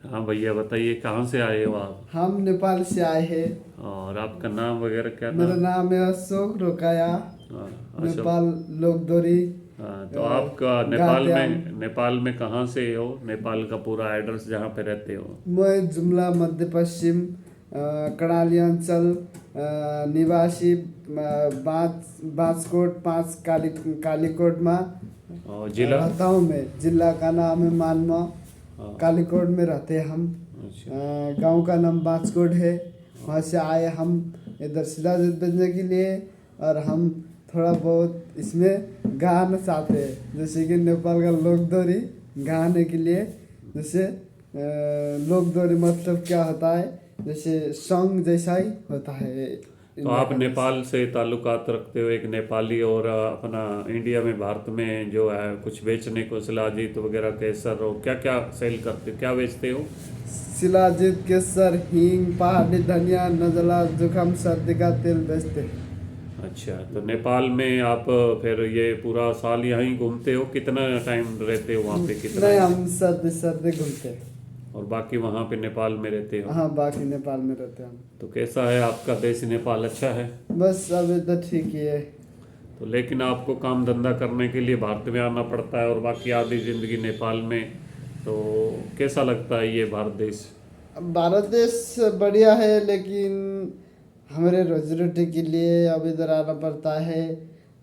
हाँ भैया, बताइए कहाँ से आए हो आप? हम नेपाल से आए हैं। और आपका नाम वगैरह क्या मेरा नाम? नाम है अशोक रोकाया। हाँ, अशोक। नेपाल लोकदोरी हाँ, तो आपका गात्याम। नेपाल में कहाँ से हो? नेपाल का पूरा एड्रेस जहाँ पे रहते हो। मैं जुम्ला मध्यपश्चिम कर्णाली अंचल निवासी बाँसकोट 5 कालीकोट में और जिला? रहता हूँ। मैं जिला का नाम है मानवा। हाँ। कालीकोट में रहते हैं हम। अच्छा। गांव का नाम बाँसकोट है। वहाँ से आए हम इधर शिलाजीत बेचने के लिए। और हम थोड़ा बहुत इसमें गाना चाहते हैं, जैसे कि नेपाल का लोकदोरी गाने के लिए। जैसे लोकदोरी मतलब क्या होता है, जैसे सॉन्ग जैसा ही होता है तो इंडिया आप का जैसे। नेपाल से ताल्लुकात रखते हो, एक नेपाली, और अपना इंडिया में भारत में जो है कुछ बेचने को शिलाजीत वगैरह केसर और क्या क्या सेल करते हो, क्या बेचते हो? शिलाजीत केसर हींग पहाड़ी धनिया नजला जुकाम सर्दी का तेल बेचते हैं। अच्छा, तो नेपाल में आप फिर ये पूरा साल यहीं घूमते हो? कितना टाइम रहते हो वहाँ पे, कितना? नहीं, हम सर्दी सर्दी घूमते हैं। और बाकी वहाँ पे नेपाल में रहते हो? हाँ, बाकी नेपाल में रहते हैं हम। तो कैसा है आपका देश नेपाल, अच्छा है? बस अभी तो ठीक ही है। तो लेकिन आपको काम धंधा करने के लिए भारत में आना पड़ता है और बाकी आधी ज़िंदगी नेपाल में। तो कैसा लगता है ये भारत देश? अब भारत देश बढ़िया है, लेकिन हमारे रोजी रोटी के लिए अब इधर आना पड़ता है।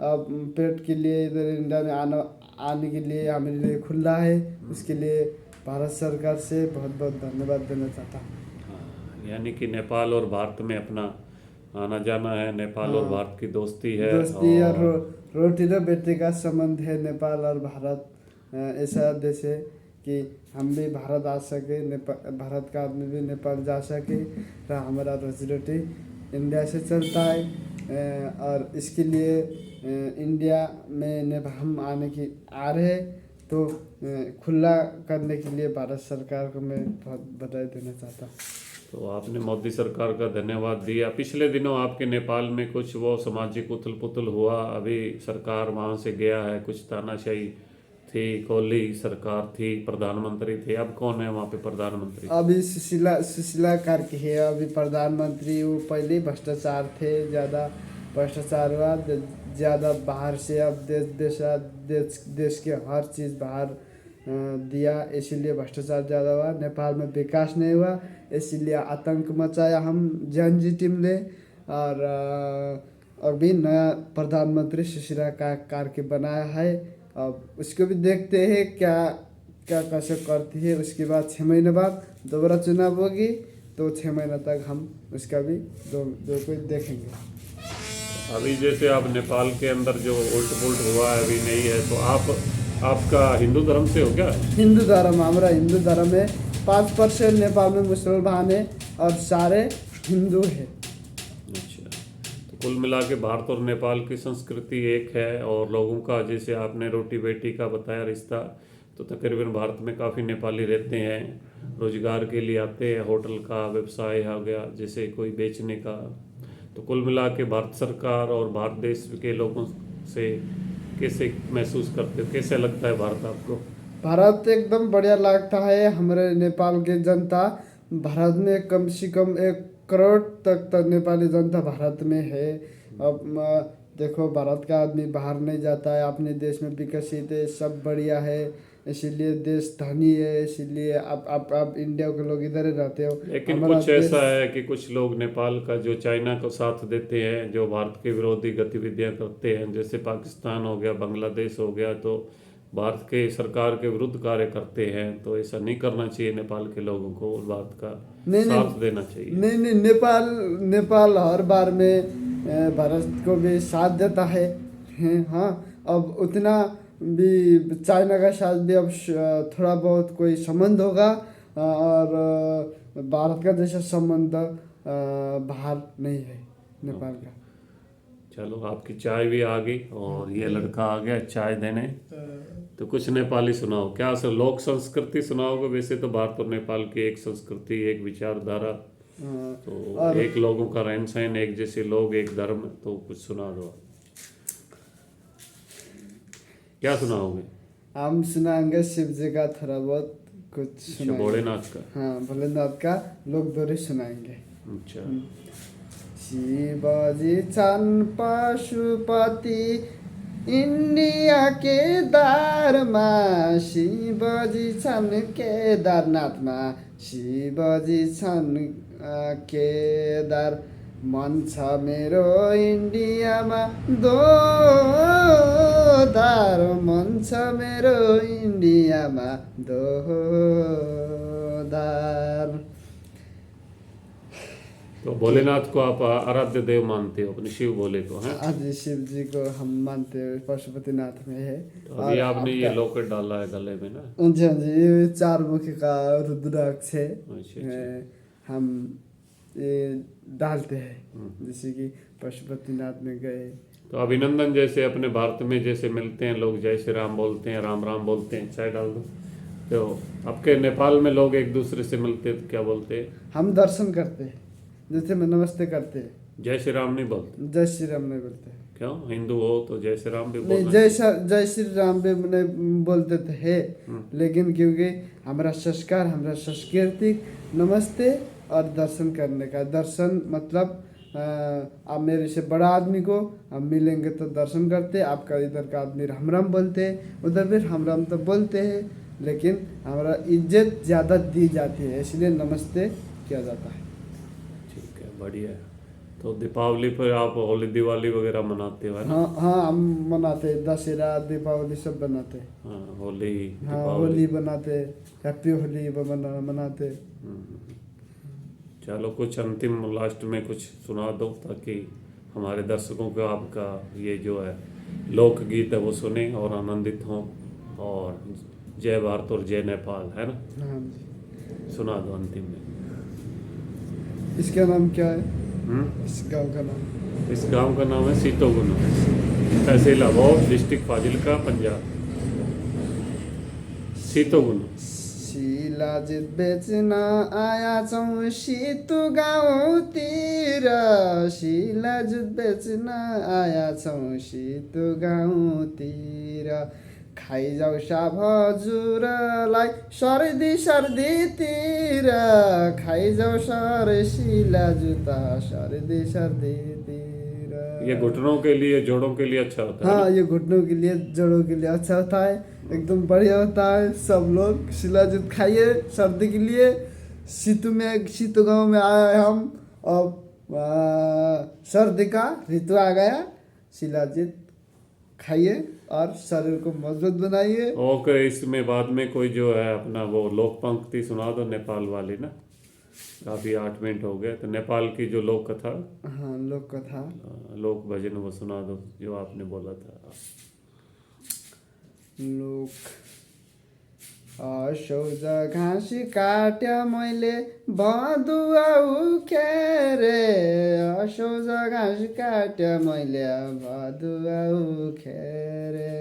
अब पेट के लिए इधर इंडिया में आने के लिए हमारे लिए खुला है। उसके लिए भारत सरकार से बहुत बहुत धन्यवाद देना चाहता हूँ। हाँ, यानी कि नेपाल और भारत में अपना आना जाना है, नेपाल और हाँ, भारत की दोस्ती है। दोस्ती और और रोटी और बेटी का संबंध है नेपाल और भारत। ऐसा देश है कि हम भी भारत आ सके, नेपाल भारत का आदमी भी नेपाल जा सके। तो हमारा रोजी रोटी इंडिया से चलता है। और इसके लिए इंडिया में हम आने की आ रहे हैं, तो खुला करने के लिए भारत सरकार को मैं बहुत बधाई देना चाहता हूँ। तो आपने मोदी सरकार का धन्यवाद दिया। पिछले दिनों आपके नेपाल में कुछ वो सामाजिक उथल पुथल हुआ, अभी सरकार वहाँ से गया है, कुछ तानाशाही थी, कोली सरकार थी, प्रधानमंत्री थे, अब कौन है वहाँ पे प्रधानमंत्री? अभी सुशीला सुशीला करके है अभी प्रधानमंत्री। वो पहले ही भ्रष्टाचार थे, ज़्यादा भ्रष्टाचार हुआ। ज़्यादा बाहर से अब देश के हर चीज़ बाहर दिया, इसीलिए भ्रष्टाचार ज़्यादा हुआ। नेपाल में विकास नहीं हुआ, इसीलिए आतंक मचाया हम जनजी टीम ने। और अभी नया प्रधानमंत्री सुशीला का करके बनाया है। अब उसको भी देखते हैं क्या क्या कैसे करती है। उसके बाद 6 महीने बाद दोबारा चुनाव होगी, तो 6 महीना तक हम उसका भी दो कोई देखेंगे। अभी जैसे आप नेपाल के अंदर जो उल्ट पुल्ट हुआ है अभी नहीं है, तो आपका हिंदू धर्म से हो क्या? हिंदू धर्म, हमारा हिंदू धर्म है। 5% नेपाल में मुसलमान है और सारे हिंदू है। अच्छा, तो कुल मिला के भारत और नेपाल की संस्कृति एक है, और लोगों का जैसे आपने रोटी बेटी का बताया रिश्ता, तो तकरीबन भारत में काफ़ी नेपाली रहते हैं, रोजगार के लिए आते हैं, होटल का व्यवसाय हो गया जैसे कोई बेचने का। तो कुल मिला के भारत सरकार और भारत देश के लोगों से कैसे महसूस करते हो, कैसे लगता है भारत आपको? भारत एकदम बढ़िया लगता है। हमारे नेपाल के जनता भारत में कम से कम 1 करोड़ तक नेपाली जनता भारत में है। अब देखो, भारत का आदमी बाहर नहीं जाता है, अपने देश में विकसित है, सब बढ़िया है। इसीलिए देश धनी है, इसीलिए अब इंडिया के लोग इधर ही रहते हो। लेकिन हमारा कुछ ऐसा देश है कि कुछ लोग नेपाल का जो चाइना को साथ देते हैं, जो भारत के विरोधी गतिविधियां करते हैं, जैसे पाकिस्तान हो गया, बांग्लादेश हो गया, तो भारत के सरकार के विरुद्ध कार्य करते हैं। तो ऐसा नहीं करना चाहिए, नेपाल के लोगों को भारत का नहीं नहीं साथ देना चाहिए। नहीं नहीं, नेपाल नेपाल हर बार में भारत को भी साथ देता है। हाँ, अब उतना भी चाइना का साथ भी अब थोड़ा बहुत कोई संबंध होगा। और भारत का जैसा संबंध बाहर नहीं है नेपाल ओके, का। चलो आपकी चाय भी आ गई और ये लड़का आ गया चाय देने। तो कुछ नेपाली सुनाओ, क्या लोक संस्कृति सुनाओगे? वैसे तो भारत और नेपाल की एक संस्कृति, एक विचारधारा, तो और एक लोगों का रहन सहन, एक जैसे लोग, एक धर्म, तो कुछ सुना दो। क्या सुनाओगे? हम सुनाएंगे शिव जी का थोड़ा बहुत कुछ अच्छा, सुनाएंगे। भोलेनाथ का। हाँ, भोलेनाथ का लोक दोहरी सुनाएंगे। अच्छा। शिवजी छन् पशुपति इन्डिया केदारमा, शिवजी छन् केदारनाथमा, शिवजी छन् केदार, मन छ मेरो इन्डियामा दोधार, मन छ मेरो इन्डियामा दोधार। तो भोलेनाथ को आप आराध्य देव मानते हो, अपने शिव भोले को, हैं? आज शिव जी को हम मानते हैं, पशुपतिनाथ में है। तो अभी आपने ये लॉकेट डाला है गले में ना? जी हाँ जी, ये 4 मुखी का रुद्राक्ष है। अच्छा। हम ये डालते हैं जैसे कि पशुपतिनाथ में गए। तो अभिनंदन जैसे अपने भारत में जैसे मिलते हैं लोग, जय श्री राम बोलते हैं, राम राम बोलते हैं, चाय डाल दो। तो आपके नेपाल में लोग एक दूसरे से मिलते हैं तो क्या बोलते हैं? हम दर्शन करते हैं, जैसे में नमस्ते करते हैं। जय श्री राम नहीं बोलते? जय श्री राम नहीं बोलते। क्यों? हिंदू हो तो जय श्री राम भी नहीं, बोलना। जय श्री राम भी नहीं बोलते थे, लेकिन क्योंकि हमारा संस्कार, हमारा संस्कृति नमस्ते और दर्शन करने का। दर्शन मतलब आप मेरे से बड़ा आदमी को हम मिलेंगे तो दर्शन करते, आपका इधर का आदमी राम राम बोलते हैं, उधर भी राम राम तो बोलते हैं, लेकिन हमारा इज्जत ज़्यादा दी जाती है, इसलिए नमस्ते किया जाता है। ठीक है, बढ़िया है। तो दीपावली पर आप होली दिवाली वगैरह मनाते हो, है ना? हाँ हाँ, हम मनाते हैं, दशहरा दीपावली सब बनाते हैं। हाँ, होली हाँ, दीपावली। होली बनाते, हैप्पी होली मनाते। चलो, कुछ अंतिम लास्ट में कुछ सुना दो ताकि हमारे दर्शकों को आपका ये जो है लोकगीत है वो सुने और आनंदित हों। और जय भारत और जय नेपाल, है ना? हाँ जी। सुना दो अंतिम में। इसका नाम क्या है? इस गांव का नाम? इस गांव का नाम है सीतोगुन, तहसील अबोहर, डिस्ट्रिक्ट फाजिल्का, पंजाब। सीतोगुन। शिलाजित बेच्न आया छौँ सीतु गाउँतिर, शिलाजित बेच्न आया छौँ सीतु गाउँतिर, खाइजाउ साभ हजुरलाई सर्दी सर्दीतिर, खाइजाउ सर शिला जुत्ता सर्दीतिर। ये घुटनों के लिए, जोड़ों के लिए अच्छा होता है। हाँ, ये घुटनों के लिए, जोड़ों के लिए अच्छा होता है, एकदम बढ़िया होता है। सब लोग शिलाजीत खाइए सर्दी के लिए। सीतू गांव में आए हम, अब सर्दी का ऋतु आ गया, शिलाजीत खाइए और शरीर को मजबूत बनाइए। ओके, इसमें बाद में कोई जो है अपना वो लोक पंक्ति सुना दो नेपाल वाली ना। काफ़ी 8 मिनट हो गए, तो नेपाल की जो लोक कथा, हाँ, लोक कथा, लोक भजन वो सुना दो जो आपने बोला था। लोक असौज घाँसी काट्या मैले भदुवा उखेरे, असौज घाँसी काट्या मैले भदुवा उखेरे,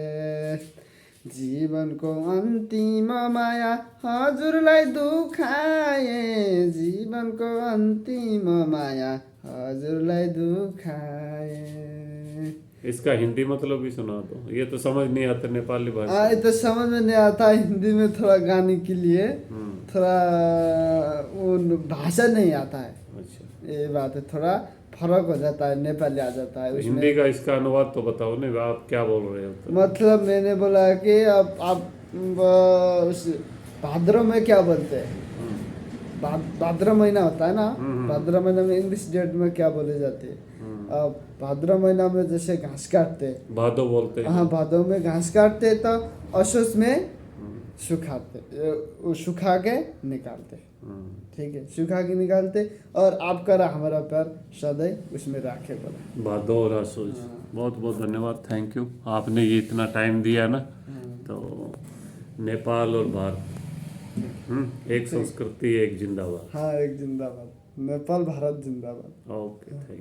जीवनको अन्तिम माया हजुरलाई दुखाए, जीवनको अन्तिम माया हजुरलाई दुखाए। इसका हिंदी मतलब भी सुना दो, ये तो समझ नहीं आता नेपाली भाषा। हाँ, ये तो समझ में नहीं आता, हिंदी में थोड़ा गाने के लिए थोड़ा वो भाषा नहीं आता है। अच्छा, ये बात है, थोड़ा फर्क हो जाता है, नेपाली आ जाता है तो उसमें। हिंदी का इसका अनुवाद तो बताओ ना, आप क्या बोल रहे हो? तो मतलब मैंने बोला कि अब आप भाद्र में क्या बोलते हैं? भाद्र महीना होता है ना, भाद्र महीना में इंग्लिश डेट में क्या बोले जाते हैं? अब भाद्र महीना में जैसे घास काटते, भादो बोलते हैं। हाँ, भादो में घास काटते तो असोज में सुखाते, सुखा के निकालते। ठीक है, सुखा के निकालते, और आपका हमारा प्यार सदैव उसमें राखे बोला। भादो और असोज। बहुत बहुत धन्यवाद, थैंक यू, आपने ये इतना टाइम दिया ना। तो नेपाल और भारत, एक संस्कृति, एक जिंदाबाद। हाँ, एक जिंदाबाद, नेपाल भारत जिंदाबाद। Okay, thank you.